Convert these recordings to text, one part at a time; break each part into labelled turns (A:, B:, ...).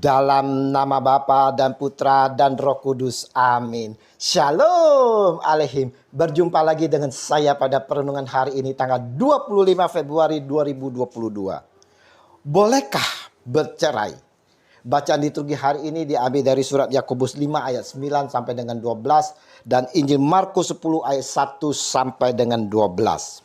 A: Dalam nama Bapa dan Putra dan Roh Kudus. Amin. Shalom Aleihim. Berjumpa lagi dengan saya pada perenungan hari ini tanggal 25 Februari 2022. Bolehkah bercerai? Bacaan liturgi hari ini diambil dari surat Yakobus 5 ayat 9 sampai dengan 12 dan Injil Markus 10 ayat 1 sampai dengan 12.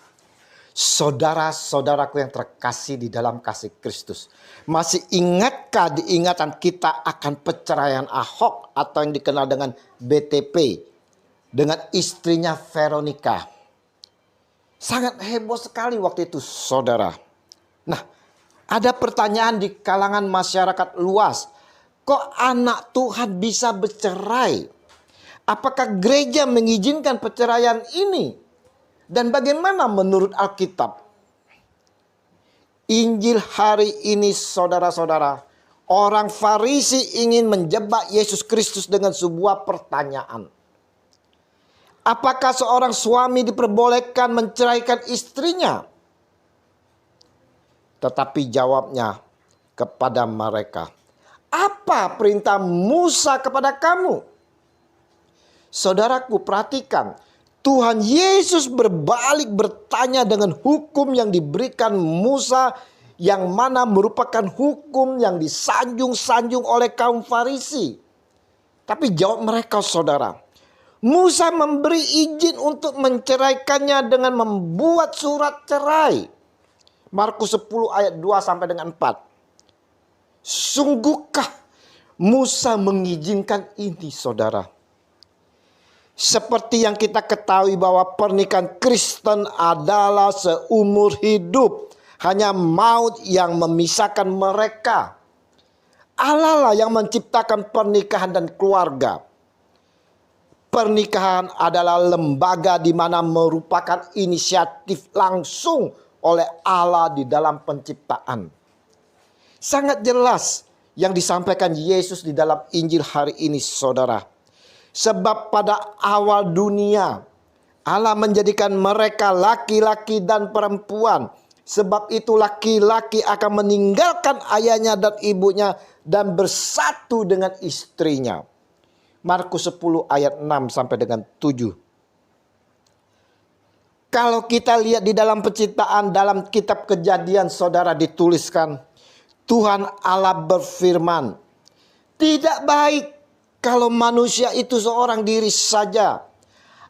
A: Saudara-saudaraku yang terkasih di dalam kasih Kristus, masih ingatkah di ingatan kita akan perceraian Ahok atau yang dikenal dengan BTP dengan istrinya Veronica? Sangat heboh sekali waktu itu, saudara. Nah, ada pertanyaan di kalangan masyarakat luas. Kok anak Tuhan bisa bercerai? Apakah gereja mengizinkan perceraian ini? Dan bagaimana menurut Alkitab? Injil hari ini saudara-saudara, orang Farisi ingin menjebak Yesus Kristus dengan sebuah pertanyaan. Apakah seorang suami diperbolehkan menceraikan istrinya? Tetapi jawabnya kepada mereka, apa perintah Musa kepada kamu? Saudaraku, perhatikan. Tuhan Yesus berbalik bertanya dengan hukum yang diberikan Musa, yang mana merupakan hukum yang disanjung-sanjung oleh kaum Farisi. Tapi jawab mereka, saudara, Musa memberi izin untuk menceraikannya dengan membuat surat cerai. Markus 10 ayat 2 sampai dengan 4. Sungguhkah Musa mengizinkan ini, saudara? Seperti yang kita ketahui bahwa pernikahan Kristen adalah seumur hidup. Hanya maut yang memisahkan mereka. Allah lah yang menciptakan pernikahan dan keluarga. Pernikahan adalah lembaga di mana merupakan inisiatif langsung oleh Allah di dalam penciptaan. Sangat jelas yang disampaikan Yesus di dalam Injil hari ini, saudara. Sebab pada awal dunia Allah menjadikan mereka laki-laki dan perempuan. Sebab itu laki-laki akan meninggalkan ayahnya dan ibunya dan bersatu dengan istrinya. Markus 10 ayat 6 sampai dengan 7. Kalau kita lihat di dalam penciptaan, dalam kitab Kejadian, saudara, dituliskan Tuhan Allah berfirman, tidak baik kalau manusia itu seorang diri saja.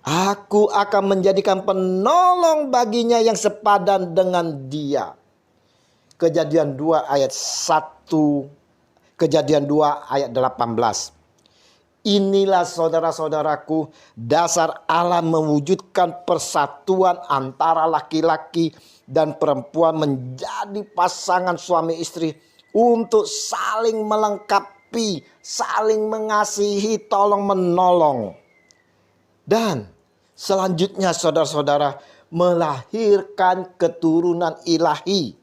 A: Aku akan menjadikan penolong baginya yang sepadan dengan dia. Kejadian 2 ayat 1, Kejadian 2 ayat 18. Inilah saudara-saudaraku dasar Allah mewujudkan persatuan antara laki-laki dan perempuan menjadi pasangan suami istri untuk saling melengkapi, saling mengasihi, tolong menolong. Dan selanjutnya saudara-saudara melahirkan keturunan ilahi.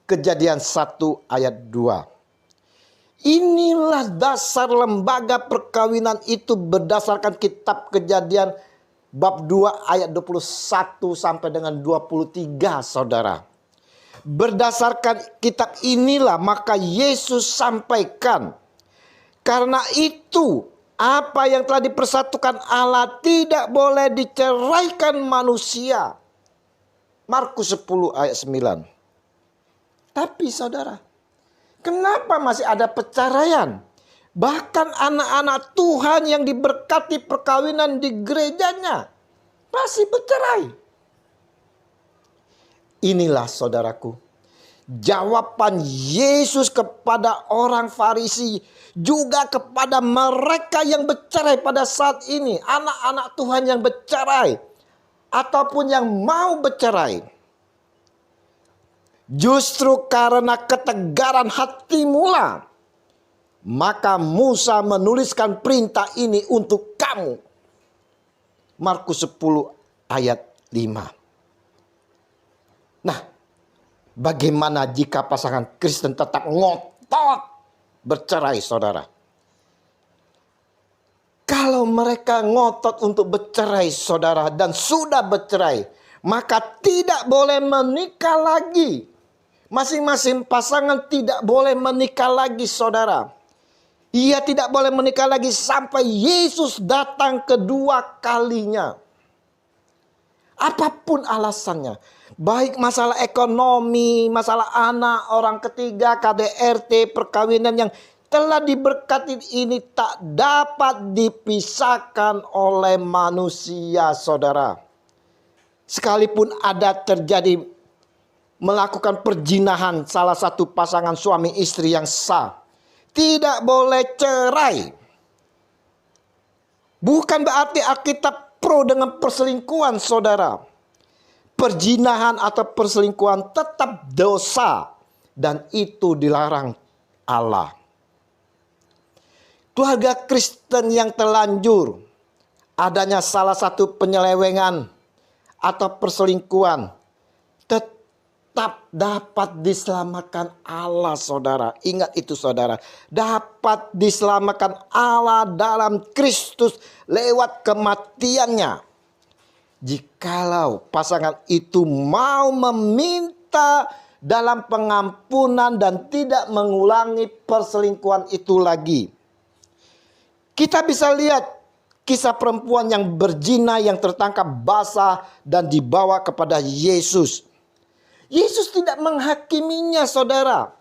A: Kejadian 1 ayat 2. Inilah dasar lembaga perkawinan itu berdasarkan kitab Kejadian bab 2 ayat 21 sampai dengan 23, saudara. Berdasarkan kitab inilah maka Yesus sampaikan, karena itu apa yang telah dipersatukan Allah tidak boleh diceraikan manusia. Markus 10 ayat 9. Tapi saudara, kenapa masih ada perceraian? Bahkan anak-anak Tuhan yang diberkati perkawinan di gerejanya masih bercerai. Inilah saudaraku, jawaban Yesus kepada orang Farisi, juga kepada mereka yang bercerai pada saat ini. Anak-anak Tuhan yang bercerai ataupun yang mau bercerai. Justru karena ketegaran hati mula, maka Musa menuliskan perintah ini untuk kamu. Markus 10 ayat 5. Nah, bagaimana jika pasangan Kristen tetap ngotot bercerai, saudara? Kalau mereka ngotot untuk bercerai, saudara, dan sudah bercerai, maka tidak boleh menikah lagi. Masing-masing pasangan tidak boleh menikah lagi, saudara. Ia tidak boleh menikah lagi sampai Yesus datang kedua kalinya. Apapun alasannya, baik masalah ekonomi, masalah anak, orang ketiga, KDRT, perkawinan yang telah diberkati ini tak dapat dipisahkan oleh manusia, saudara. Sekalipun ada terjadi melakukan perjinahan salah satu pasangan suami istri yang sah, tidak boleh cerai. Bukan berarti Alkitab pro dengan perselingkuhan, saudara. Perjinahan atau perselingkuhan tetap dosa dan itu dilarang Allah. Keluarga Kristen yang terlanjur adanya salah satu penyelewengan atau perselingkuhan tetap dapat diselamatkan Allah, saudara. Ingat itu, saudara. Dapat diselamatkan Allah dalam Kristus lewat kematiannya. Jikalau pasangan itu mau meminta dalam pengampunan dan tidak mengulangi perselingkuhan itu lagi. Kita bisa lihat kisah perempuan yang berzina yang tertangkap basah dan dibawa kepada Yesus. Yesus tidak menghakiminya, saudara.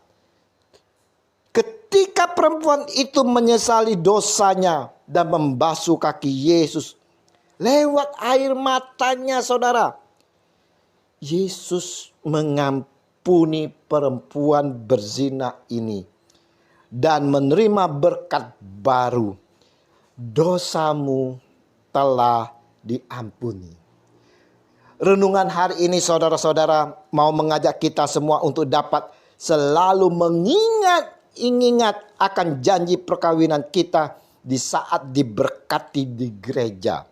A: Ketika perempuan itu menyesali dosanya dan membasuh kaki Yesus lewat air matanya, saudara, Yesus mengampuni perempuan berzina ini dan menerima berkat baru. Dosamu telah diampuni. Renungan hari ini, saudara-saudara, mau mengajak kita semua untuk dapat selalu mengingat akan janji perkawinan kita di saat diberkati di gereja.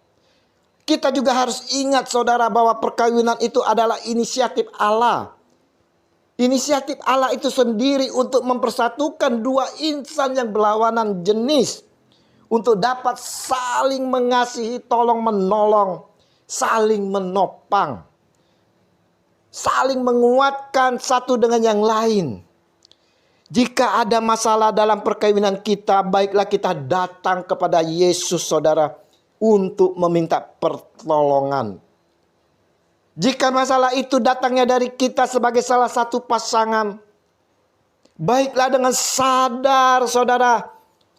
A: Kita juga harus ingat, saudara, bahwa perkawinan itu adalah inisiatif Allah. Inisiatif Allah itu sendiri untuk mempersatukan dua insan yang berlawanan jenis untuk dapat saling mengasihi, tolong menolong, saling menopang, saling menguatkan satu dengan yang lain. Jika ada masalah dalam perkawinan kita, baiklah kita datang kepada Yesus, saudara, untuk meminta pertolongan. Jika masalah itu datangnya dari kita sebagai salah satu pasangan, baiklah dengan sadar, saudara,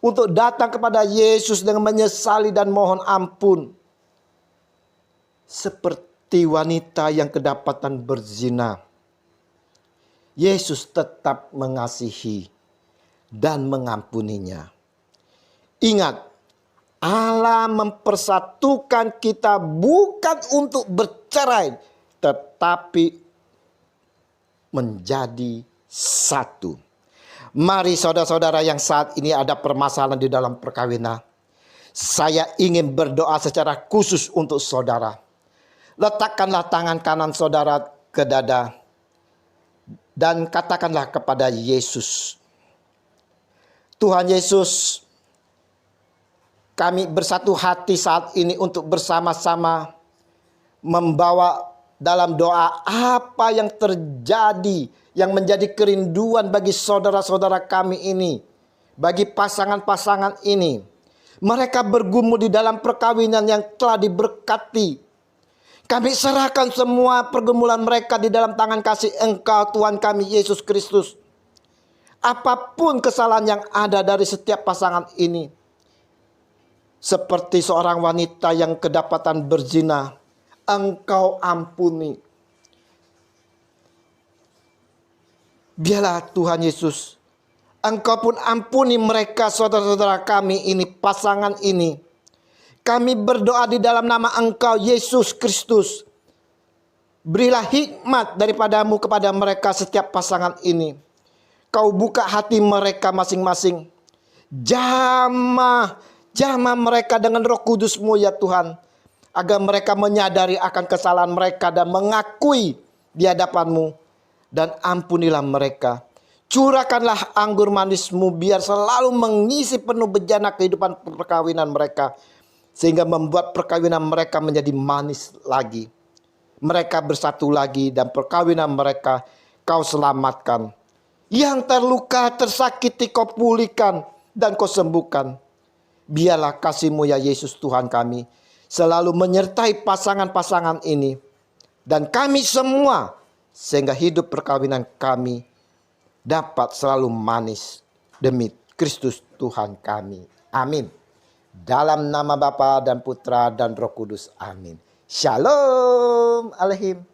A: untuk datang kepada Yesus dengan menyesali dan mohon ampun. Seperti wanita yang kedapatan berzina, Yesus tetap mengasihi dan mengampuninya. Ingat, Allah mempersatukan kita bukan untuk bercerai, tetapi menjadi satu. Mari saudara-saudara yang saat ini ada permasalahan di dalam perkawinan, saya ingin berdoa secara khusus untuk saudara. Letakkanlah tangan kanan saudara ke dada dan katakanlah kepada Yesus, Tuhan Yesus, kami bersatu hati saat ini untuk bersama-sama membawa dalam doa apa yang terjadi, yang menjadi kerinduan bagi saudara-saudara kami ini, bagi pasangan-pasangan ini. Mereka bergumul di dalam perkawinan yang telah diberkati. Kami serahkan semua pergumulan mereka di dalam tangan kasih Engkau, Tuhan kami Yesus Kristus. Apapun kesalahan yang ada dari setiap pasangan ini, seperti seorang wanita yang kedapatan berzina, Engkau ampuni. Biarlah Tuhan Yesus, Engkau pun ampuni mereka, saudara-saudara kami ini, pasangan ini. Kami berdoa di dalam nama Engkau Yesus Kristus. Berilah hikmat daripadamu kepada mereka setiap pasangan ini. Kau buka hati mereka masing-masing. Jamah mereka dengan Roh Kudus-Mu ya Tuhan, agar mereka menyadari akan kesalahan mereka dan mengakui di hadapan-Mu. Dan ampunilah mereka. Curahkanlah anggur manis-Mu biar selalu mengisi penuh bejana kehidupan perkawinan mereka, sehingga membuat perkawinan mereka menjadi manis lagi. Mereka bersatu lagi dan perkawinan mereka Kau selamatkan. Yang terluka, tersakiti Kau pulihkan. dan kau sembuhkan. Biarlah kasih-Mu ya Yesus Tuhan kami selalu menyertai pasangan-pasangan ini dan kami semua, sehingga hidup perkawinan kami dapat selalu manis demi Kristus Tuhan kami. Amin. Dalam nama Bapa dan Putra dan Roh Kudus. Amin. Shalom Alehim.